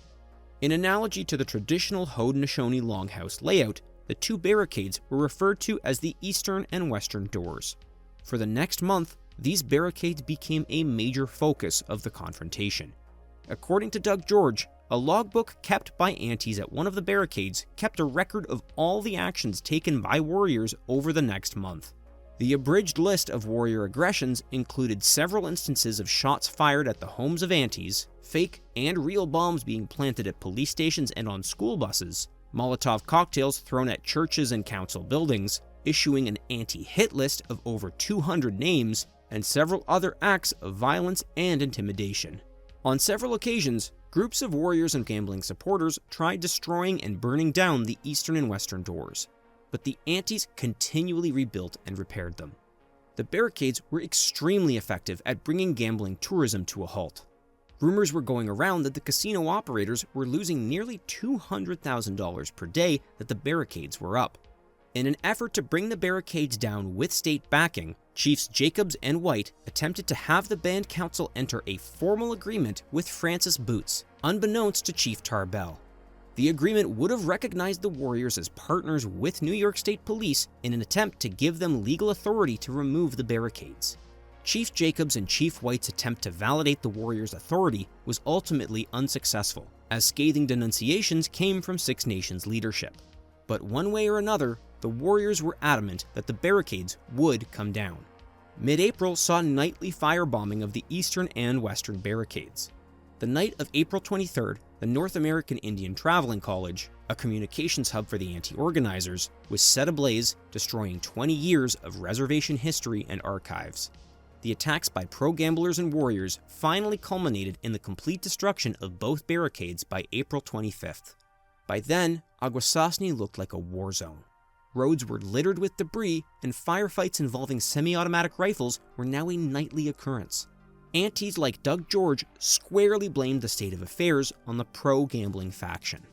In analogy to the traditional Haudenosaunee Longhouse layout, the 2 barricades were referred to as the eastern and western doors. For the next month, these barricades became a major focus of the confrontation. According to Doug George, a logbook kept by antis at one of the barricades kept a record of all the actions taken by warriors over the next month. The abridged list of warrior aggressions included several instances of shots fired at the homes of antis, fake and real bombs being planted at police stations and on school buses, Molotov cocktails thrown at churches and council buildings, issuing an anti-hit list of over 200 names, and several other acts of violence and intimidation. On several occasions, groups of warriors and gambling supporters tried destroying and burning down the eastern and western doors, but the antis continually rebuilt and repaired them. The barricades were extremely effective at bringing gambling tourism to a halt. Rumors were going around that the casino operators were losing nearly $200,000 per day that the barricades were up. In an effort to bring the Barricades down with state backing, Chiefs Jacobs and White attempted to have the band council enter a formal agreement with Francis Boots, unbeknownst to Chief Tarbell. The agreement would have recognized the Warriors as partners with New York State Police in an attempt to give them legal authority to remove the Barricades. Chief Jacobs and Chief White's attempt to validate the Warriors' authority was ultimately unsuccessful, as scathing denunciations came from Six Nations leadership. But one way or another, the Warriors were adamant that the Barricades would come down. Mid-April saw nightly firebombing of the eastern and western Barricades. The night of April 23rd, the North American Indian Traveling College, a communications hub for the anti-organizers, was set ablaze, destroying 20 years of reservation history and archives. The attacks by pro-gamblers and warriors finally culminated in the complete destruction of both Barricades by April 25th. By then, Akwesasne looked like a war zone. Roads were littered with debris, and firefights involving semi-automatic rifles were now a nightly occurrence. Aunties like Doug George squarely blamed the state of affairs on the pro-gambling faction.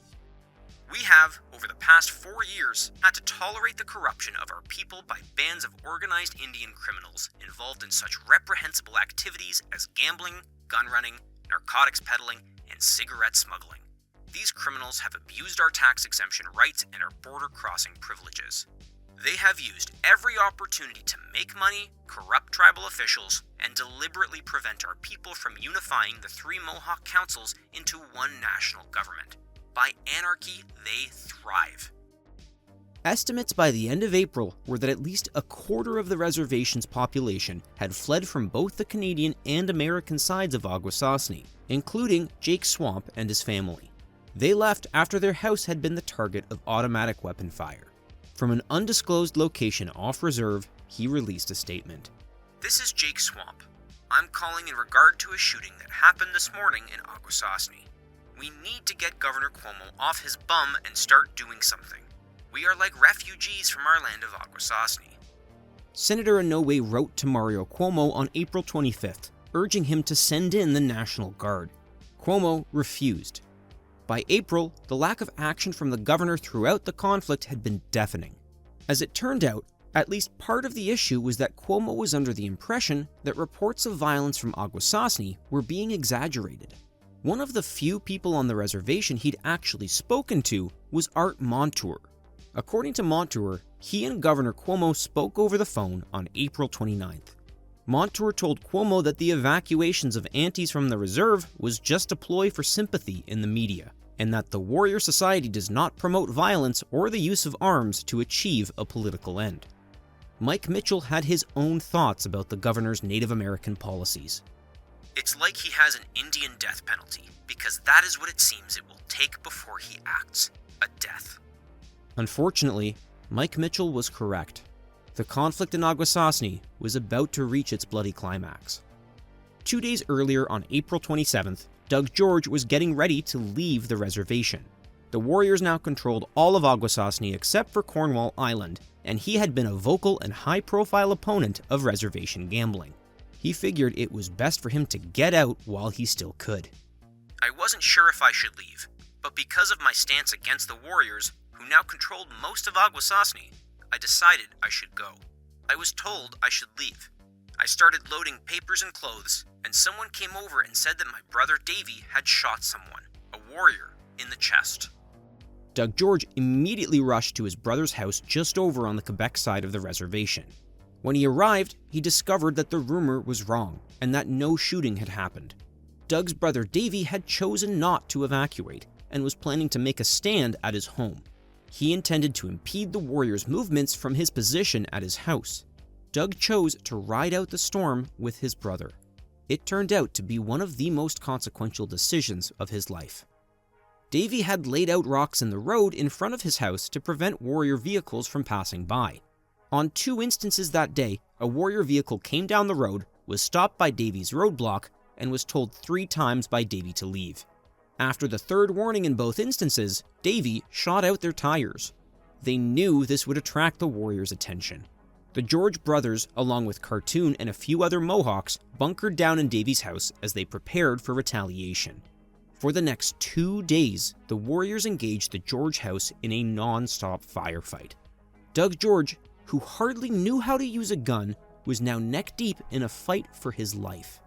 We have, over the past 4 years, had to tolerate the corruption of our people by bands of organized Indian criminals involved in such reprehensible activities as gambling, gun running, narcotics peddling, and cigarette smuggling. These criminals have abused our tax exemption rights and our border crossing privileges. They have used every opportunity to make money, corrupt tribal officials, and deliberately prevent our people from unifying the 3 Mohawk councils into one national government. By anarchy, they thrive. Estimates by the end of April were that at least a quarter of the reservation's population had fled from both the Canadian and American sides of Akwesasne, including Jake Swamp and his family. They left after their house had been the target of automatic weapon fire. From an undisclosed location off reserve, he released a statement. This is Jake Swamp. I'm calling in regard to a shooting that happened this morning in Akwesasne. We need to get Governor Cuomo off his bum and start doing something. We are like refugees from our land of Akwesasne. Senator Inouye wrote to Mario Cuomo on April 25th, urging him to send in the National Guard. Cuomo refused. By April, the lack of action from the governor throughout the conflict had been deafening. As it turned out, at least part of the issue was that Cuomo was under the impression that reports of violence from Akwesasne were being exaggerated. One of the few people on the reservation he'd actually spoken to was Art Montour. According to Montour, he and Governor Cuomo spoke over the phone on April 29th. Montour told Cuomo that the evacuations of aunties from the reserve was just a ploy for sympathy in the media, and that the Warrior Society does not promote violence or the use of arms to achieve a political end. Mike Mitchell had his own thoughts about the governor's Native American policies. It's like he has an Indian death penalty, because that is what it seems it will take before he acts, a death. Unfortunately, Mike Mitchell was correct. The conflict in Akwesasne was about to reach its bloody climax. 2 days earlier, on April 27th, Doug George was getting ready to leave the reservation. The Warriors now controlled all of Akwesasne except for Cornwall Island, and he had been a vocal and high-profile opponent of reservation gambling. He figured it was best for him to get out while he still could. I wasn't sure if I should leave, but because of my stance against the Warriors, who now controlled most of Akwesasne, I decided I should go. I was told I should leave. I started loading papers and clothes, and someone came over and said that my brother Davy had shot someone, a warrior, in the chest. Doug George immediately rushed to his brother's house just over on the Quebec side of the reservation. When he arrived, he discovered that the rumor was wrong, and that no shooting had happened. Doug's brother Davy had chosen not to evacuate, and was planning to make a stand at his home. He intended to impede the Warriors' movements from his position at his house. Doug chose to ride out the storm with his brother. It turned out to be one of the most consequential decisions of his life. Davy had laid out rocks in the road in front of his house to prevent Warrior vehicles from passing by. On 2 instances that day, a Warrior vehicle came down the road, was stopped by Davy's roadblock, and was told 3 times by Davy to leave. After the 3rd warning in both instances, Davy shot out their tires. They knew this would attract the Warriors' attention. The George brothers, along with Cartoon and a few other Mohawks, bunkered down in Davy's house as they prepared for retaliation. For the next 2 days, the Warriors engaged the George house in a non-stop firefight. Doug George, who hardly knew how to use a gun, was now neck-deep in a fight for his life.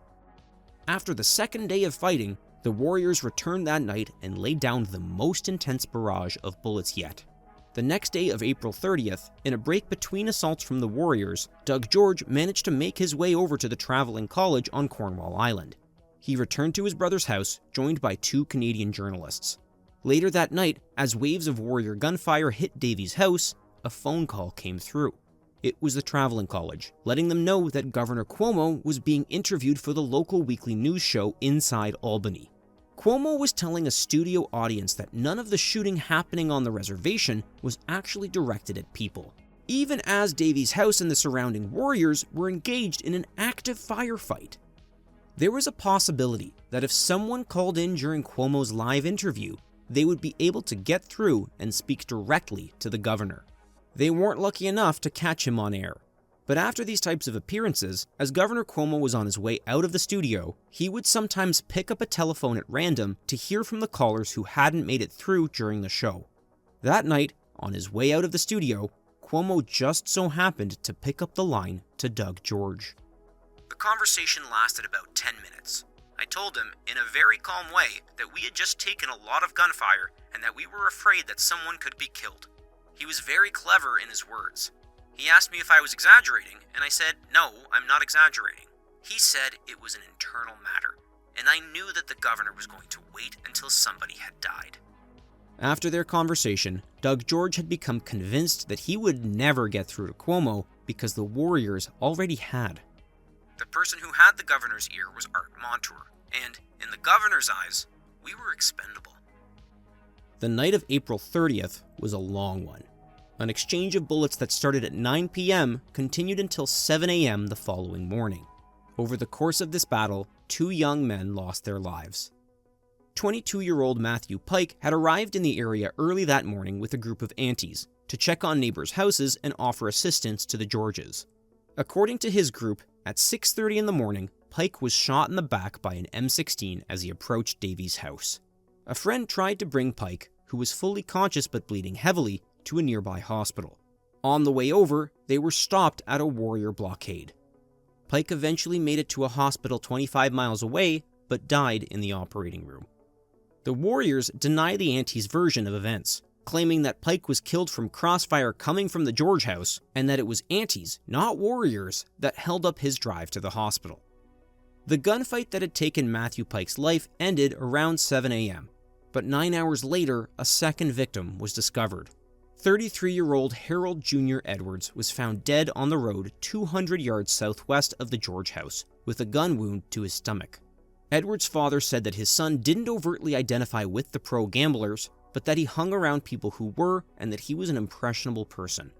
After the second day of fighting, the warriors returned that night and laid down the most intense barrage of bullets yet. The next day of April 30th, in a break between assaults from the warriors, Doug George managed to make his way over to the traveling college on Cornwall Island. He returned to his brother's house, joined by 2 Canadian journalists. Later that night, as waves of warrior gunfire hit Davy's house, a phone call came through. It was the traveling college, letting them know that Governor Cuomo was being interviewed for the local weekly news show Inside Albany. Cuomo was telling a studio audience that none of the shooting happening on the reservation was actually directed at people, even as Davy's house and the surrounding warriors were engaged in an active firefight. There was a possibility that if someone called in during Cuomo's live interview, they would be able to get through and speak directly to the governor. They weren't lucky enough to catch him on air. But after these types of appearances, as Governor Cuomo was on his way out of the studio, he would sometimes pick up a telephone at random to hear from the callers who hadn't made it through during the show. That night, on his way out of the studio, Cuomo just so happened to pick up the line to Doug George. The conversation lasted about 10 minutes. I told him, in a very calm way, that we had just taken a lot of gunfire and that we were afraid that someone could be killed. He was very clever in his words. He asked me if I was exaggerating, and I said, no, I'm not exaggerating. He said it was an internal matter, and I knew that the governor was going to wait until somebody had died. After their conversation, Doug George had become convinced that he would never get through to Cuomo because the warriors already had. The person who had the governor's ear was Art Montour, and, in the governor's eyes, we were expendable. The night of April 30th was a long one. An exchange of bullets that started at 9 p.m. continued until 7 a.m. the following morning. Over the course of this battle, 2 young men lost their lives. 22-year-old Matthew Pike had arrived in the area early that morning with a group of aunties to check on neighbors' houses and offer assistance to the Georges. According to his group, at 6:30 in the morning, Pike was shot in the back by an M16 as he approached Davy's house. A friend tried to bring Pike, who was fully conscious but bleeding heavily, to a nearby hospital. On the way over, they were stopped at a warrior blockade. Pike eventually made it to a hospital 25 miles away, but died in the operating room. The warriors deny the aunties' version of events, claiming that Pike was killed from crossfire coming from the George house, and that it was aunties, not warriors, that held up his drive to the hospital. The gunfight that had taken Matthew Pike's life ended around 7 a.m., but 9 hours later, a second victim was discovered. 33-year-old Harold Jr. Edwards was found dead on the road 200 yards southwest of the George house, with a gun wound to his stomach. Edwards' father said that his son didn't overtly identify with the pro-gamblers, but that he hung around people who were, and that he was an impressionable person.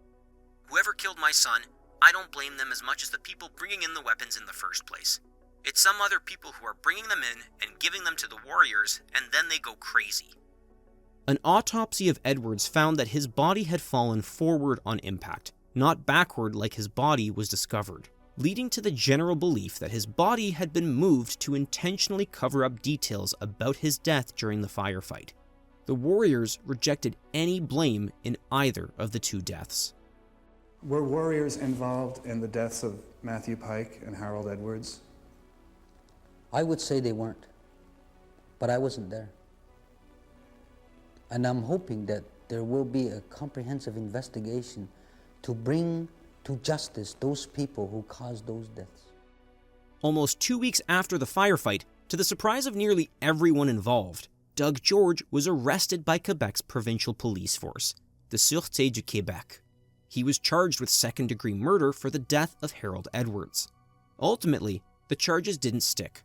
Whoever killed my son, I don't blame them as much as the people bringing in the weapons in the first place. It's some other people who are bringing them in and giving them to the warriors, and then they go crazy. An autopsy of Edwards found that his body had fallen forward on impact, not backward like his body was discovered, leading to the general belief that his body had been moved to intentionally cover up details about his death during the firefight. The warriors rejected any blame in either of the 2 deaths. Were warriors involved in the deaths of Matthew Pike and Harold Edwards? I would say they weren't, but I wasn't there. And I'm hoping that there will be a comprehensive investigation to bring to justice those people who caused those deaths. Almost 2 weeks after the firefight, to the surprise of nearly everyone involved, Doug George was arrested by Quebec's provincial police force, the Sûreté du Québec. He was charged with second-degree murder for the death of Harold Edwards. Ultimately, the charges didn't stick.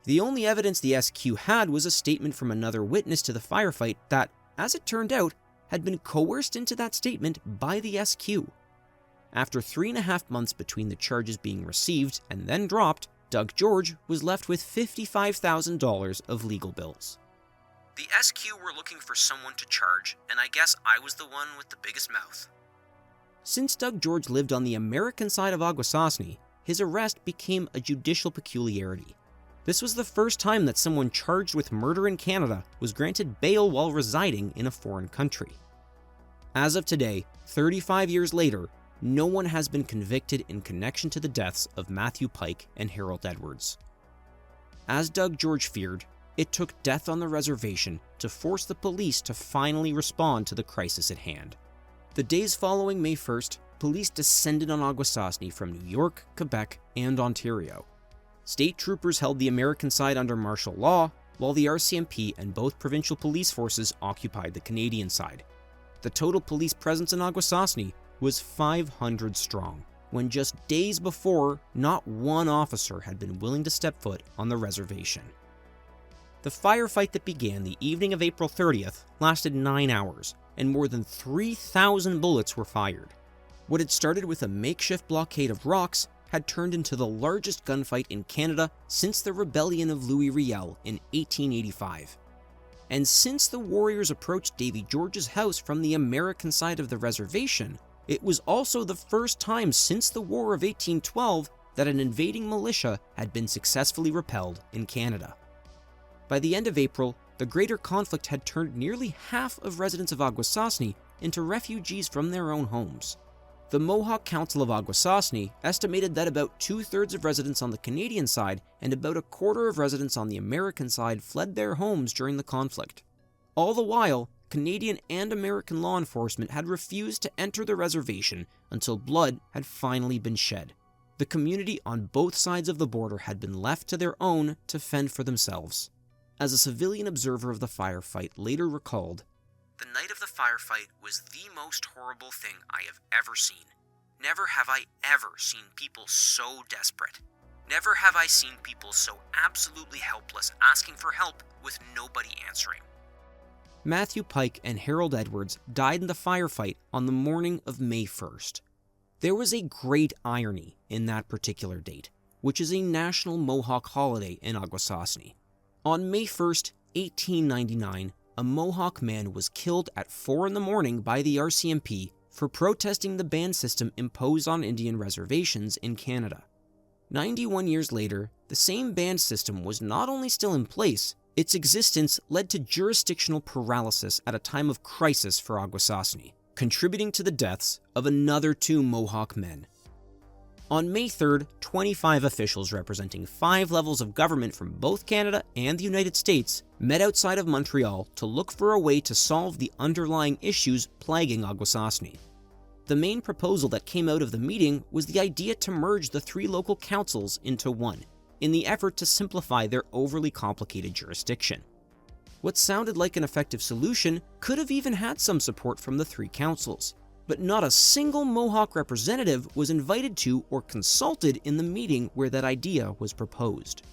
The only evidence the SQ had was a statement from another witness to the firefight that, as it turned out, had been coerced into that statement by the SQ. After 3.5 months between the charges being received and then dropped, Doug George was left with $55,000 of legal bills. The SQ were looking for someone to charge, and I guess I was the one with the biggest mouth. Since Doug George lived on the American side of Akwesasne, his arrest became a judicial peculiarity. This was the first time that someone charged with murder in Canada was granted bail while residing in a foreign country. As of today, 35 years later, no one has been convicted in connection to the deaths of Matthew Pike and Harold Edwards. As Doug George feared, it took death on the reservation to force the police to finally respond to the crisis at hand. The days following May 1st, police descended on Akwesasne from New York, Quebec, and Ontario. State troopers held the American side under martial law, while the RCMP and both provincial police forces occupied the Canadian side. The total police presence in Akwesasne was 500 strong, when just days before, not one officer had been willing to step foot on the reservation. The firefight that began the evening of April 30th lasted 9 hours, and more than 3,000 bullets were fired. What had started with a makeshift blockade of rocks had turned into the largest gunfight in Canada since the rebellion of Louis Riel in 1885. And since the warriors approached Davy George's house from the American side of the reservation, it was also the first time since the War of 1812 that an invading militia had been successfully repelled in Canada. By the end of April, the greater conflict had turned nearly half of residents of Akwesasne into refugees from their own homes. The Mohawk Council of Akwesasne estimated that about 2/3 of residents on the Canadian side and about a quarter of residents on the American side fled their homes during the conflict. All the while, Canadian and American law enforcement had refused to enter the reservation until blood had finally been shed. The community on both sides of the border had been left to their own to fend for themselves. As a civilian observer of the firefight later recalled, "The night of the firefight was the most horrible thing I have ever seen. Never have I ever seen people so desperate. Never have I seen people so absolutely helpless asking for help with nobody answering." Matthew Pike and Harold Edwards died in the firefight on the morning of May 1st. There was a great irony in that particular date, which is a national Mohawk holiday in Akwesasne. On May 1st, 1899, a Mohawk man was killed at 4 a.m. by the RCMP for protesting the ban system imposed on Indian reservations in Canada. 91 years later, the same ban system was not only still in place, its existence led to jurisdictional paralysis at a time of crisis for Akwesasne, contributing to the deaths of another 2 Mohawk men. On May 3rd, 25 officials representing 5 levels of government from both Canada and the United States met outside of Montreal to look for a way to solve the underlying issues plaguing Akwesasne. The main proposal that came out of the meeting was the idea to merge the 3 local councils into one, in the effort to simplify their overly complicated jurisdiction. What sounded like an effective solution could have even had some support from the 3 councils, but not a single Mohawk representative was invited to or consulted in the meeting where that idea was proposed.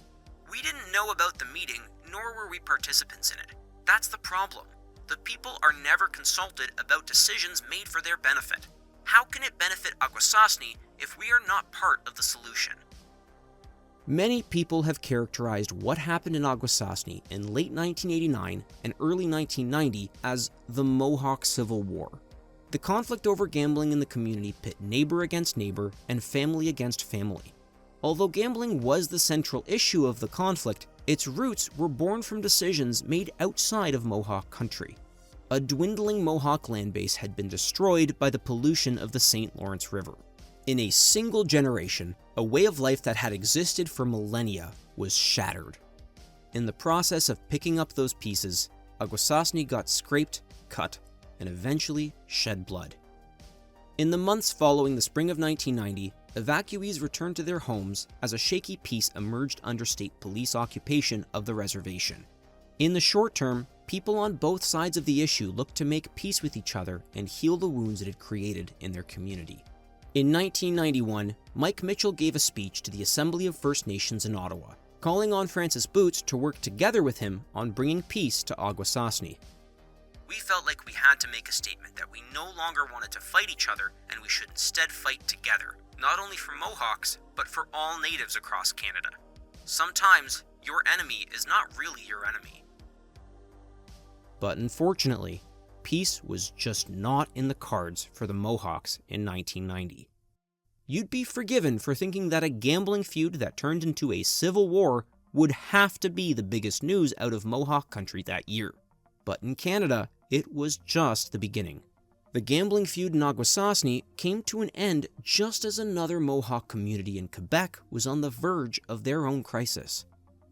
"We didn't know about the meeting, nor were we participants in it. That's the problem. The people are never consulted about decisions made for their benefit. How can it benefit Akwesasne if we are not part of the solution?" Many people have characterized what happened in Akwesasne in late 1989 and early 1990 as the Mohawk Civil War. The conflict over gambling in the community pit neighbor against neighbor and family against family. Although gambling was the central issue of the conflict, its roots were born from decisions made outside of Mohawk country. A dwindling Mohawk land base had been destroyed by the pollution of the St. Lawrence River. In a single generation, a way of life that had existed for millennia was shattered. In the process of picking up those pieces, Akwesasne got scraped, cut, and eventually shed blood. In the months following the spring of 1990, evacuees returned to their homes as a shaky peace emerged under state police occupation of the reservation. In the short term, people on both sides of the issue looked to make peace with each other and heal the wounds it had created in their community. In 1991, Mike Mitchell gave a speech to the Assembly of First Nations in Ottawa, calling on Francis Boots to work together with him on bringing peace to Akwesasne. "We felt like we had to make a statement that we no longer wanted to fight each other and we should instead fight together, not only for Mohawks, but for all natives across Canada. Sometimes, your enemy is not really your enemy." But unfortunately, peace was just not in the cards for the Mohawks in 1990. You'd be forgiven for thinking that a gambling feud that turned into a civil war would have to be the biggest news out of Mohawk country that year. But in Canada, it was just the beginning. The gambling feud in Akwesasne came to an end just as another Mohawk community in Quebec was on the verge of their own crisis.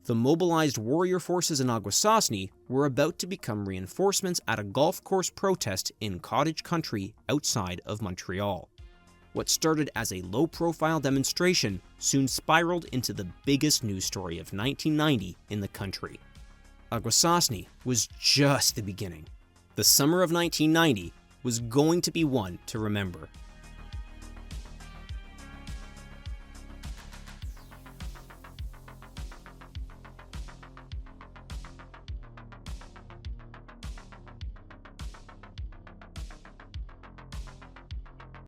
The mobilized warrior forces in Akwesasne were about to become reinforcements at a golf course protest in cottage country outside of Montreal. What started as a low-profile demonstration soon spiraled into the biggest news story of 1990 in the country. Akwesasne was just the beginning. The summer of 1990 was going to be one to remember.